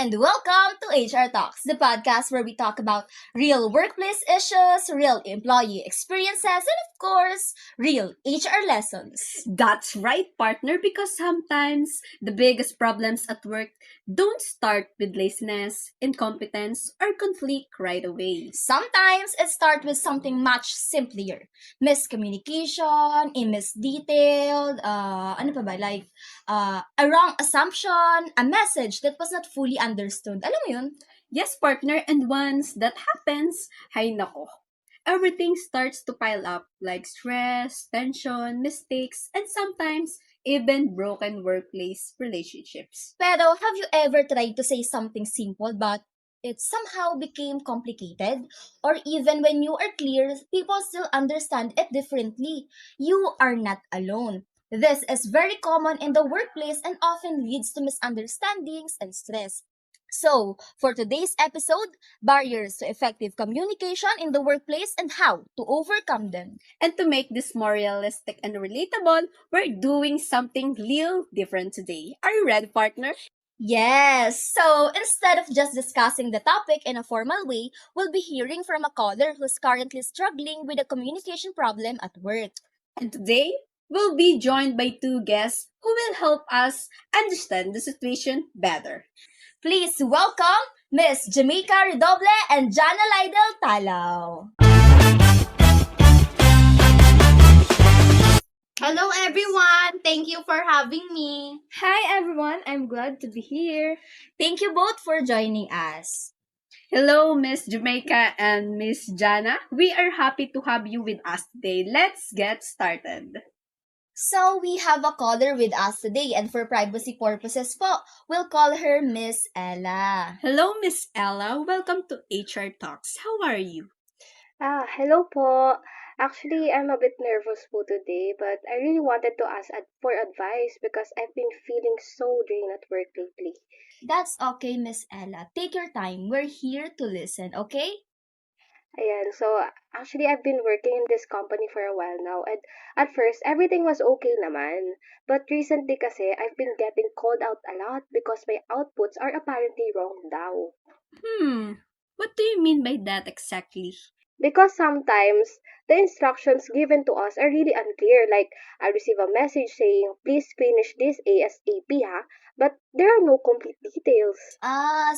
and welcome to HR Talks, the podcast where we talk about real workplace issues, real employee experiences, and of course, real HR lessons. That's right, partner, because sometimes the biggest problems at work don't start with laziness, incompetence, or conflict right away. Sometimes it starts with something much simpler. Miscommunication, a misdetailed, a wrong assumption, a message that was not fully understood. Alam mo yun? Yes, partner, and once that happens, hay nako. Everything starts to pile up like stress, tension, mistakes, and sometimes even broken workplace relationships. Pero have you ever tried to say something simple but it somehow became complicated? Or even when you are clear, people still understand it differently. You are not alone. This is very common in the workplace and often leads to misunderstandings and stress. So, for today's episode, barriers to effective communication in the workplace and how to overcome them. And to make this more realistic and relatable, we're doing something little different today. Are you ready, partner? Yes. So instead of just discussing the topic in a formal way, we'll be hearing from a caller who's currently struggling with a communication problem at work. And today, we'll be joined by two guests who will help us understand the situation better. Please welcome Miss Jamaica Redoble and Jana Lydell Talaw. Hello everyone! Thank you for having me. Hi everyone, I'm glad to be here. Thank you both for joining us. Hello, Miss Jamaica and Miss Jana. We are happy to have you with us today. Let's get started. So we have a caller with us today and for privacy purposes po, we'll call her Miss Ella. Hello, Miss Ella. Welcome to HR Talks. How are you? Hello po. Actually, I'm a bit nervous po today, but I really wanted to ask for advice because I've been feeling so drained at work lately. That's okay, Miss Ella. Take your time. We're here to listen, okay? Ayan, so actually I've been working in this company for a while now, and at first everything was okay naman. But recently kasi I've been getting called out a lot because my outputs are apparently wrong daw. What do you mean by that exactly? Because sometimes the instructions given to us are really unclear. Like, I receive a message saying, please finish this ASAP ha, but there are no complete details.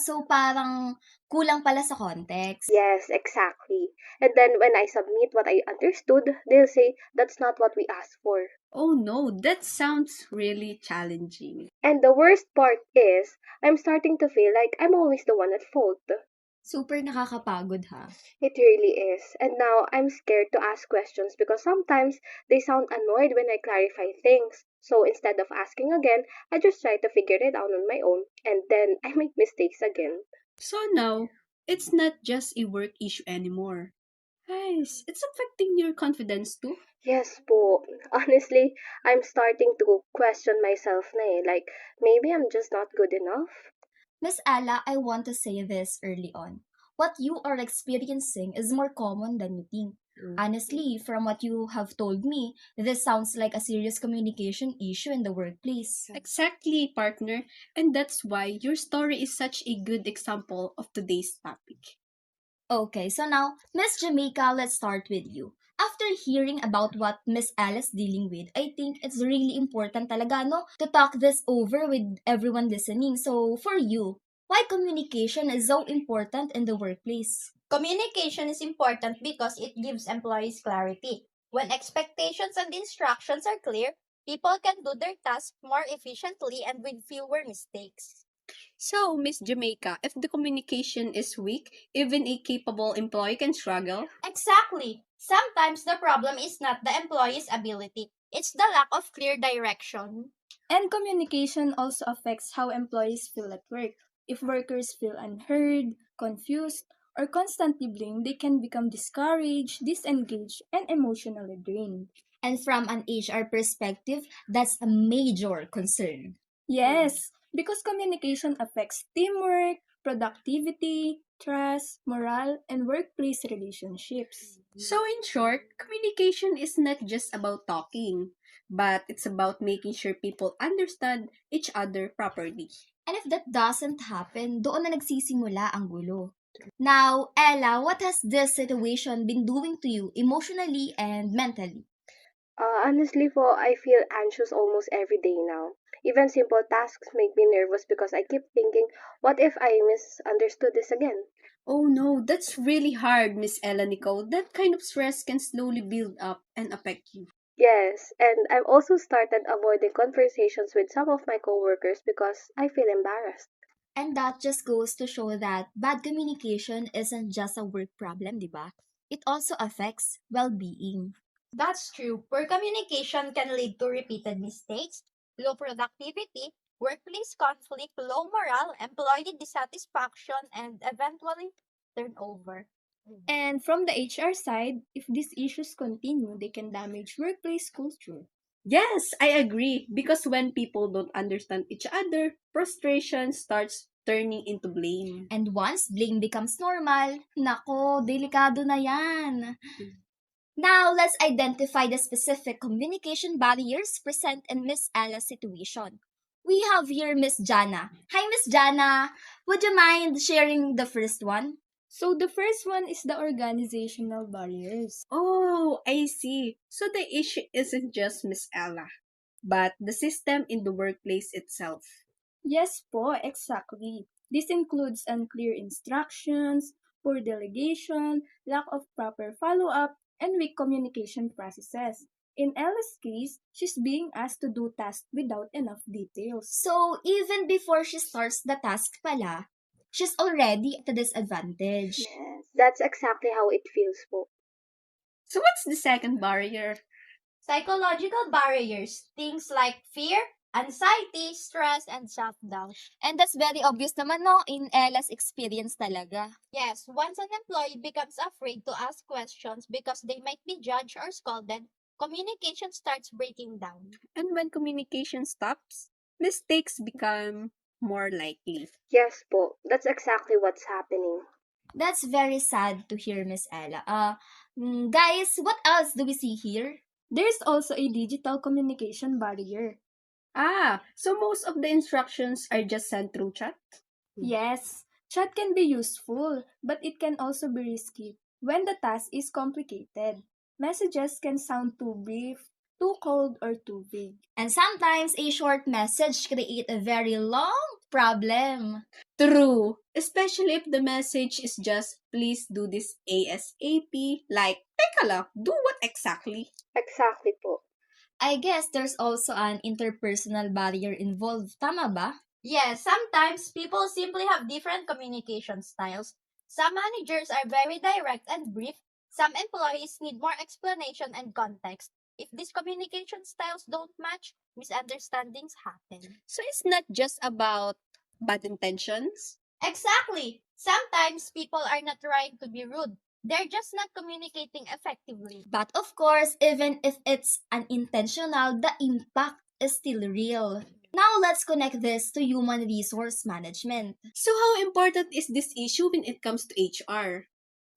So parang kulang pala sa context. Yes, exactly. And then when I submit what I understood, they'll say, that's not what we asked for. Oh no, that sounds really challenging. And the worst part is, I'm starting to feel like I'm always the one at fault. Super nakakapagod ha. It really is. And now I'm scared to ask questions because sometimes they sound annoyed when I clarify things. So instead of asking again, I just try to figure it out on my own and then I make mistakes again. So now, it's not just a work issue anymore. Guys, it's affecting your confidence too. Yes po. Honestly, I'm starting to question myself na eh. Like, maybe I'm just not good enough. Miss Ella, I want to say this early on. What you are experiencing is more common than you think. Honestly, from what you have told me, this sounds like a serious communication issue in the workplace. Exactly, partner. And that's why your story is such a good example of today's topic. Okay, so now, Miss Jamaica, let's start with you. After hearing about what Miss Alice dealing with, I think it's really important talaga, no, to talk this over with everyone listening. So, for you, why communication is so important in the workplace? Communication is important because it gives employees clarity. When expectations and instructions are clear, people can do their tasks more efficiently and with fewer mistakes. So, Miss Jamaica, if the communication is weak, even a capable employee can struggle. Exactly. Sometimes the problem is not the employee's ability, it's the lack of clear direction. And communication also affects how employees feel at work. If workers feel unheard, confused, or constantly blamed, they can become discouraged, disengaged, and emotionally drained. And from an HR perspective, that's a major concern. Yes, because communication affects teamwork, productivity, trust, morale, and workplace relationships. So, in short, communication is not just about talking, but it's about making sure people understand each other properly. And if that doesn't happen, doon na nagsisimula ang gulo. Now, Ella, what has this situation been doing to you emotionally and mentally? Honestly po, I feel anxious almost every day now. Even simple tasks make me nervous because I keep thinking, what if I misunderstood this again? Oh no, that's really hard, Miss Ella Nicole. That kind of stress can slowly build up and affect you. Yes, and I've also started avoiding conversations with some of my coworkers because I feel embarrassed. And that just goes to show that bad communication isn't just a work problem, di ba? It also affects well-being. That's true. Poor communication can lead to repeated mistakes, low productivity, workplace conflict, low morale, employee dissatisfaction, and eventually turnover. And from the HR side, if these issues continue, they can damage workplace culture. Yes, I agree. Because when people don't understand each other, frustration starts turning into blame. And once blame becomes normal, nako, delikado na yan. Now, let's identify the specific communication barriers present in Miss Ella's situation. We have here Miss Jana. Hi, Miss Jana. Would you mind sharing the first one? So the first one is the organizational barriers. Oh, I see. So the issue isn't just Miss Ella, but the system in the workplace itself. Yes po, exactly. This includes unclear instructions, poor delegation, lack of proper follow-up, and weak communication processes. In Ella's case, she's being asked to do tasks without enough details. So, even before she starts the task pala, she's already at a disadvantage. Yes, that's exactly how it feels po. So what's the second barrier? Psychological barriers, things like fear, anxiety, stress, and self-doubt. And that's very obvious naman, no, in Ella's experience talaga. Yes, once an employee becomes afraid to ask questions because they might be judged or scolded, communication starts breaking down. And when communication stops, mistakes become more likely. Yes po, that's exactly what's happening. That's very sad to hear, Miss Ella. Guys, what else do we see here? There's also a digital communication barrier. So most of the instructions are just sent through chat? Yes, chat can be useful, but it can also be risky when the task is complicated. Messages can sound too brief, too cold, or too vague. And sometimes a short message create a very long problem. True. Especially if the message is just, please do this ASAP. Like, teka lang, do what exactly? Exactly po. I guess there's also an interpersonal barrier involved. Tama ba? Yes, sometimes people simply have different communication styles. Some managers are very direct and brief. Some employees need more explanation and context. If these communication styles don't match, misunderstandings happen. So it's not just about bad intentions? Exactly. Sometimes people are not trying to be rude. They're just not communicating effectively. But of course, even if it's unintentional, the impact is still real. Now let's connect this to human resource management. So how important is this issue when it comes to HR?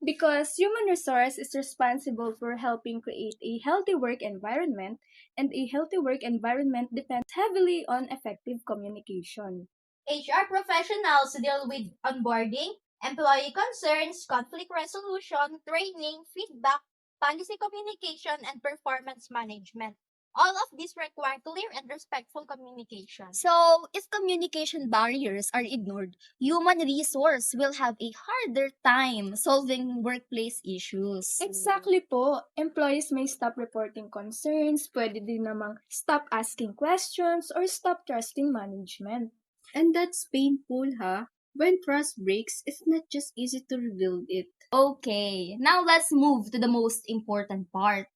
Because human resource is responsible for helping create a healthy work environment, and a healthy work environment depends heavily on effective communication. HR professionals deal with onboarding, employee concerns, conflict resolution, training, feedback, policy communication, and performance management. All of these require clear and respectful communication. So, if communication barriers are ignored, human resource will have a harder time solving workplace issues. Exactly po. Employees may stop reporting concerns, pwede din namang stop asking questions, or stop trusting management. And that's painful, huh? When trust breaks, it's not just easy to rebuild it. Okay, now let's move to the most important part.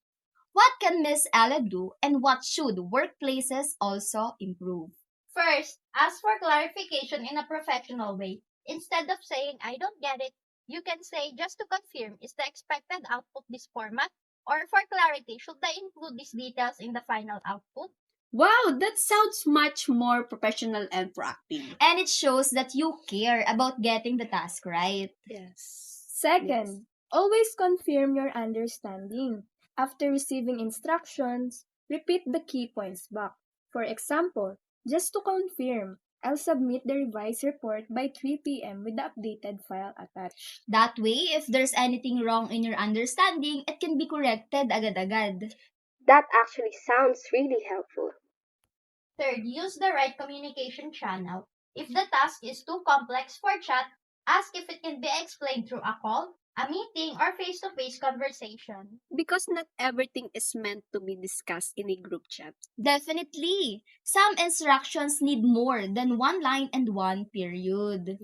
What can Miss Ella do and what should workplaces also improve? First, ask for clarification in a professional way. Instead of saying, I don't get it, you can say, just to confirm, is the expected output this format? Or for clarity, should I include these details in the final output? Wow, that sounds much more professional and proactive. And it shows that you care about getting the task right. Yes. Second, always confirm your understanding. After receiving instructions, repeat the key points back. For example, just to confirm, I'll submit the revised report by 3 p.m. with the updated file attached. That way, if there's anything wrong in your understanding, it can be corrected agad-agad. That actually sounds really helpful. Third, use the right communication channel. If the task is too complex for chat, ask if it can be explained through a call, a meeting, or face-to-face conversation. Because not everything is meant to be discussed in a group chat. Definitely. Some instructions need more than one line and one period.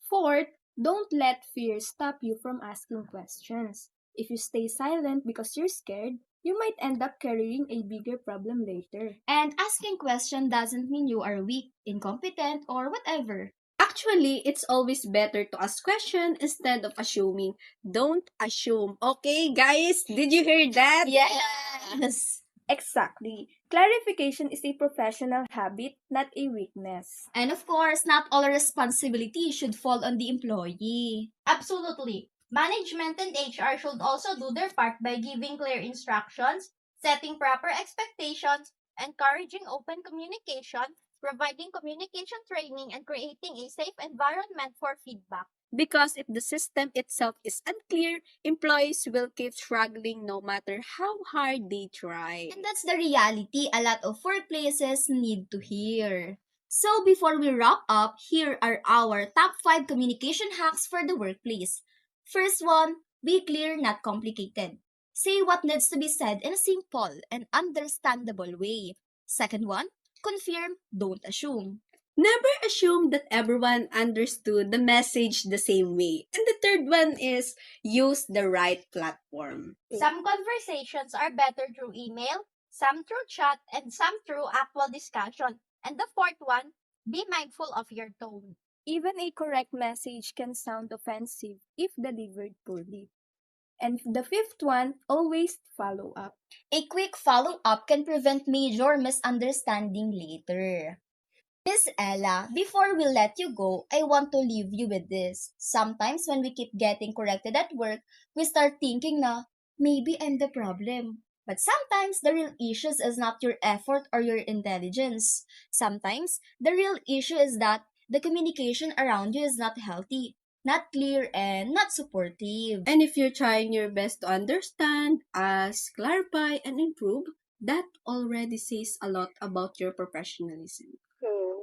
Fourth, don't let fear stop you from asking questions. If you stay silent because you're scared, you might end up carrying a bigger problem later. And asking question doesn't mean you are weak, incompetent, or whatever. Actually, it's always better to ask questions instead of assuming. Don't assume. Okay, guys? Did you hear that? Yes! Exactly. Clarification is a professional habit, not a weakness. And of course, not all responsibility should fall on the employee. Absolutely. Management and HR should also do their part by giving clear instructions, setting proper expectations, encouraging open communication, providing communication training, and creating a safe environment for feedback. Because if the system itself is unclear, employees will keep struggling no matter how hard they try. And that's the reality a lot of workplaces need to hear. So before we wrap up, here are our top 5 communication hacks for the workplace. First one, be clear, not complicated. Say what needs to be said in a simple and understandable way. Second one, confirm, don't assume. Never assume that everyone understood the message the same way. And the third one is use the right platform. Some conversations are better through email, some through chat, and some through actual discussion. And the fourth one, be mindful of your tone. Even a correct message can sound offensive if delivered poorly. And the fifth one, always follow up. A quick follow-up can prevent major misunderstanding later. Miss Ella, before we let you go, I want to leave you with this. Sometimes when we keep getting corrected at work, we start thinking na, maybe I'm the problem. But sometimes the real issue is not your effort or your intelligence. Sometimes the real issue is that the communication around you is not healthy, not clear, and not supportive. And if you're trying your best to understand, ask, clarify, and improve, that already says a lot about your professionalism.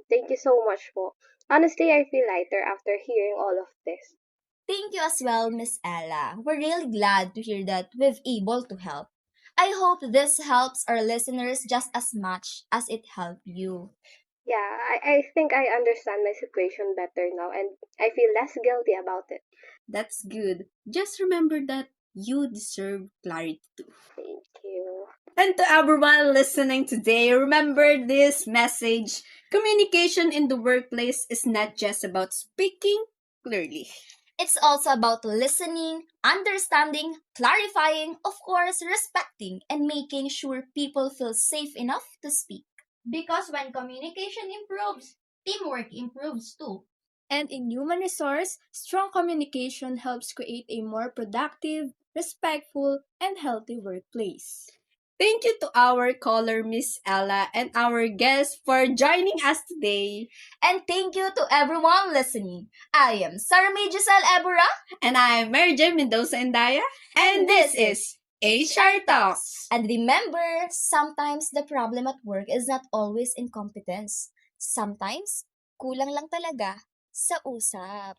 Thank you so much po. Honestly, I feel lighter after hearing all of this. Thank you as well, Miss Ella. We're really glad to hear that we've able to help. I hope this helps our listeners just as much as it helped you. Yeah, I think I understand my situation better now and I feel less guilty about it. That's good. Just remember that you deserve clarity too. Thank you. And to everyone listening today, remember this message. Communication in the workplace is not just about speaking clearly. It's also about listening, understanding, clarifying, of course, respecting, and making sure people feel safe enough to speak. Because when communication improves, teamwork improves too. And in human resource, strong communication helps create a more productive, respectful, and healthy workplace. Thank you to our caller, Miss Ella, and our guest for joining us today. And thank you to everyone listening. I am Sarah May Giselle Ebora, And I'm Mary Jane Mendoza Endaya. And this is HR Talks. and remember, sometimes the problem at work is not always incompetence. Sometimes, kulang lang talaga sa usap.